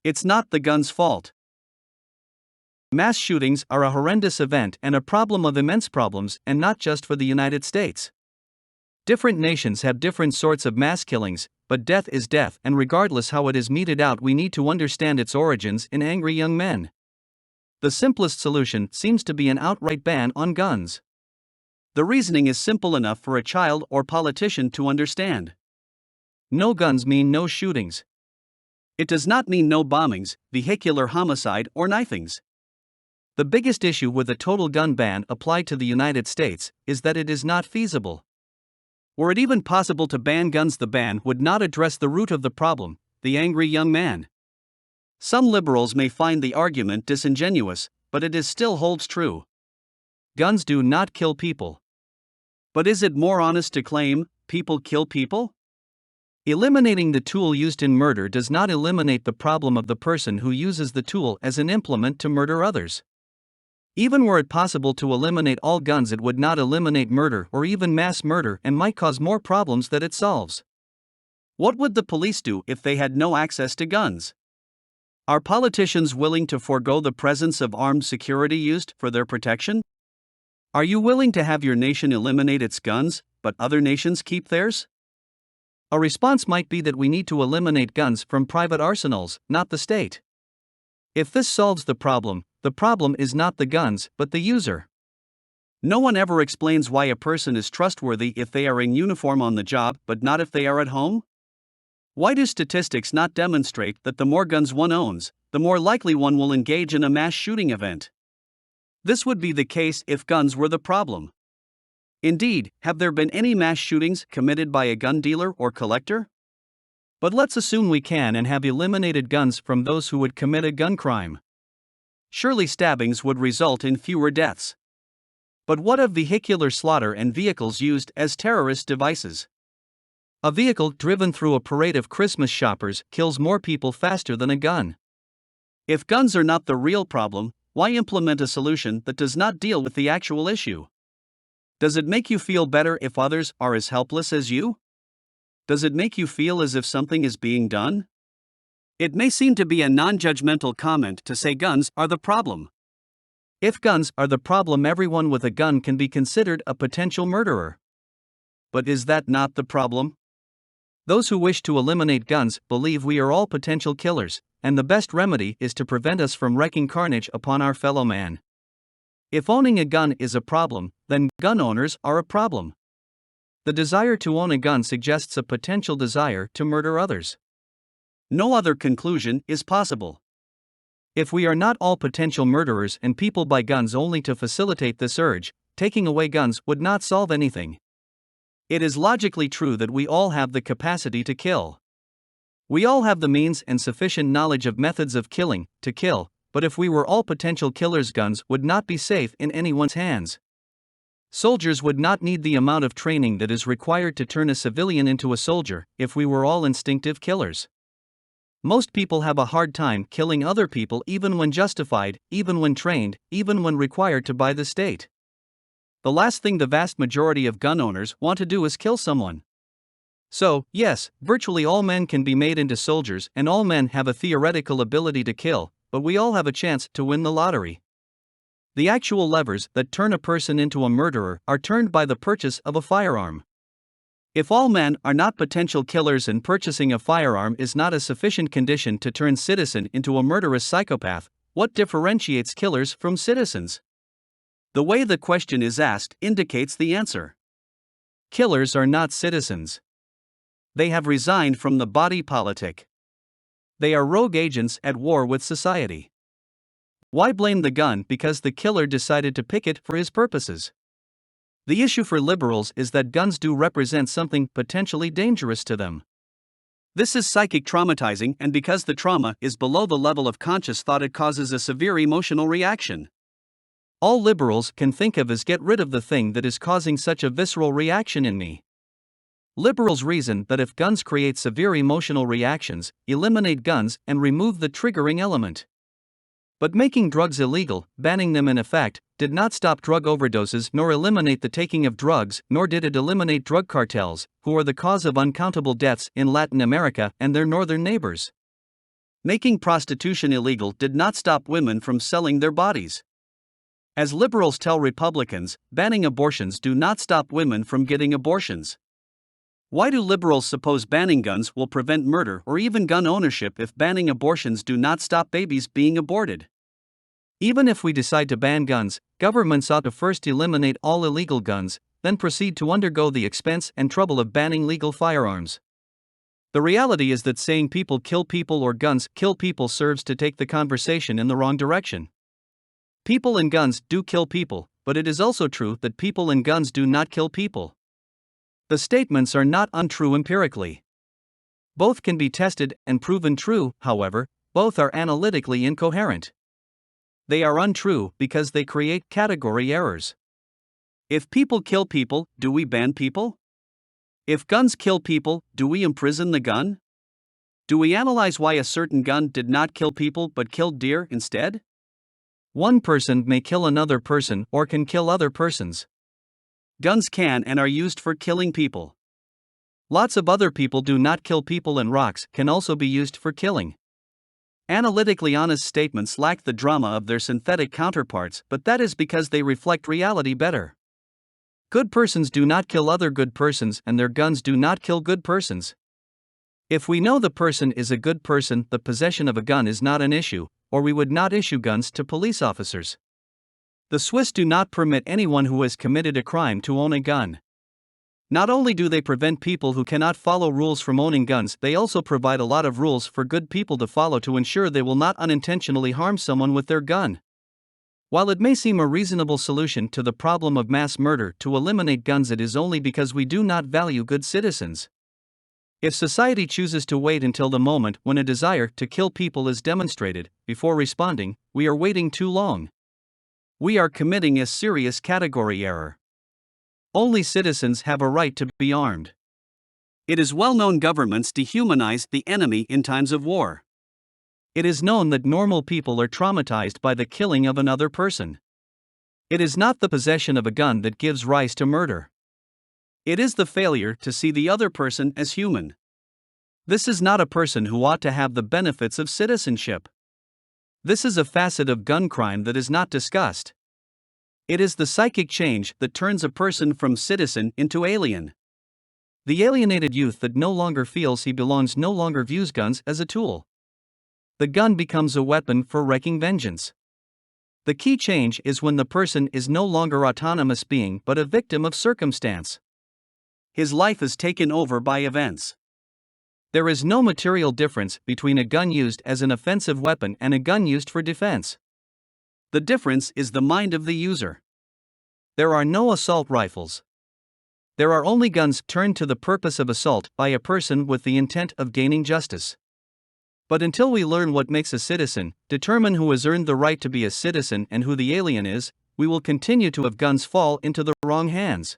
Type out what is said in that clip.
It's not the gun's fault. Mass shootings are a horrendous event and a problem of immense problems, and not just for the United States. Different nations have different sorts of mass killings, but death is death, and regardless how it is meted out, we need to understand its origins in angry young men. The simplest solution seems to be an outright ban on guns. The reasoning is simple enough for a child or politician to understand. No guns mean no shootings. It does not mean no bombings, vehicular homicide, or knifings. The biggest issue with a total gun ban applied to the United States is that it is not feasible. Were it even possible to ban guns, the ban would not address the root of the problem, the angry young man. Some liberals may find the argument disingenuous, but it still holds true. Guns do not kill people. But is it more honest to claim people kill people? Eliminating the tool used in murder does not eliminate the problem of the person who uses the tool as an implement to murder others. Even were it possible to eliminate all guns, it would not eliminate murder or even mass murder, and might cause more problems that it solves. What would the police do if they had no access to guns? Are politicians willing to forego the presence of armed security used for their protection? Are you willing to have your nation eliminate its guns, but other nations keep theirs? A response might be that we need to eliminate guns from private arsenals, not the state. If this solves the problem is not the guns, but the user. No one ever explains why a person is trustworthy if they are in uniform on the job, but not if they are at home. Why do statistics not demonstrate that the more guns one owns, the more likely one will engage in a mass shooting event? This would be the case if guns were the problem. Indeed, have there been any mass shootings committed by a gun dealer or collector? But let's assume we can and have eliminated guns from those who would commit a gun crime. Surely stabbings would result in fewer deaths. But what of vehicular slaughter and vehicles used as terrorist devices? A vehicle driven through a parade of Christmas shoppers kills more people faster than a gun. If guns are not the real problem, why implement a solution that does not deal with the actual issue? Does it make you feel better if others are as helpless as you? Does it make you feel as if something is being done? It may seem to be a non-judgmental comment to say guns are the problem. If guns are the problem, everyone with a gun can be considered a potential murderer. But is that not the problem? Those who wish to eliminate guns believe we are all potential killers, and the best remedy is to prevent us from wreaking carnage upon our fellow man. If owning a gun is a problem, then gun owners are a problem. The desire to own a gun suggests a potential desire to murder others. No other conclusion is possible. If we are not all potential murderers and people buy guns only to facilitate this urge, taking away guns would not solve anything. It is logically true that we all have the capacity to kill. We all have the means and sufficient knowledge of methods of killing to kill, but if we were all potential killers, guns would not be safe in anyone's hands. Soldiers would not need the amount of training that is required to turn a civilian into a soldier if we were all instinctive killers. Most people have a hard time killing other people, even when justified, even when trained, even when required to by the state. The last thing the vast majority of gun owners want to do is kill someone. So, yes, virtually all men can be made into soldiers, and all men have a theoretical ability to kill, but we all have a chance to win the lottery. The actual levers that turn a person into a murderer are turned by the purchase of a firearm. If all men are not potential killers and purchasing a firearm is not a sufficient condition to turn citizen into a murderous psychopath, what differentiates killers from citizens? The way the question is asked indicates the answer. Killers are not citizens. They have resigned from the body politic. They are rogue agents at war with society. Why blame the gun because the killer decided to pick it for his purposes? The issue for liberals is that guns do represent something potentially dangerous to them. This is psychic traumatizing, and because the trauma is below the level of conscious thought, it causes a severe emotional reaction. All liberals can think of is get rid of the thing that is causing such a visceral reaction in me. Liberals reason that if guns create severe emotional reactions, eliminate guns and remove the triggering element. But making drugs illegal, banning them in effect, did not stop drug overdoses nor eliminate the taking of drugs, nor did it eliminate drug cartels, who are the cause of uncountable deaths in Latin America and their northern neighbors. Making prostitution illegal did not stop women from selling their bodies. As liberals tell Republicans, banning abortions do not stop women from getting abortions. Why do liberals suppose banning guns will prevent murder or even gun ownership if banning abortions do not stop babies being aborted? Even if we decide to ban guns, governments ought to first eliminate all illegal guns, then proceed to undergo the expense and trouble of banning legal firearms. The reality is that saying people kill people or guns kill people serves to take the conversation in the wrong direction. People and guns do kill people, but it is also true that people and guns do not kill people. The statements are not untrue empirically. Both can be tested and proven true, however, both are analytically incoherent. They are untrue because they create category errors. If people kill people, do we ban people? If guns kill people, do we imprison the gun? Do we analyze why a certain gun did not kill people but killed deer instead? One person may kill another person or can kill other persons. Guns can and are used for killing people. Lots of other people do not kill people, and rocks can also be used for killing. Analytically honest statements lack the drama of their synthetic counterparts, but that is because they reflect reality better. Good persons do not kill other good persons, and their guns do not kill good persons. If we know the person is a good person, the possession of a gun is not an issue, or we would not issue guns to police officers. The Swiss do not permit anyone who has committed a crime to own a gun. Not only do they prevent people who cannot follow rules from owning guns, they also provide a lot of rules for good people to follow to ensure they will not unintentionally harm someone with their gun. While it may seem a reasonable solution to the problem of mass murder to eliminate guns, it is only because we do not value good citizens. If society chooses to wait until the moment when a desire to kill people is demonstrated before responding, we are waiting too long. We are committing a serious category error. Only citizens have a right to be armed. It is well known governments dehumanize the enemy in times of war. It is known that normal people are traumatized by the killing of another person. It is not the possession of a gun that gives rise to murder. It is the failure to see the other person as human. This is not a person who ought to have the benefits of citizenship. This is a facet of gun crime that is not discussed. It is the psychic change that turns a person from citizen into alien. The alienated youth that no longer feels he belongs no longer views guns as a tool. The gun becomes a weapon for wreaking vengeance. The key change is when the person is no longer autonomous being but a victim of circumstance. His life is taken over by events. There is no material difference between a gun used as an offensive weapon and a gun used for defense. The difference is the mind of the user. There are no assault rifles. There are only guns turned to the purpose of assault by a person with the intent of gaining justice. But until we learn what makes a citizen, determine who has earned the right to be a citizen and who the alien is, we will continue to have guns fall into the wrong hands.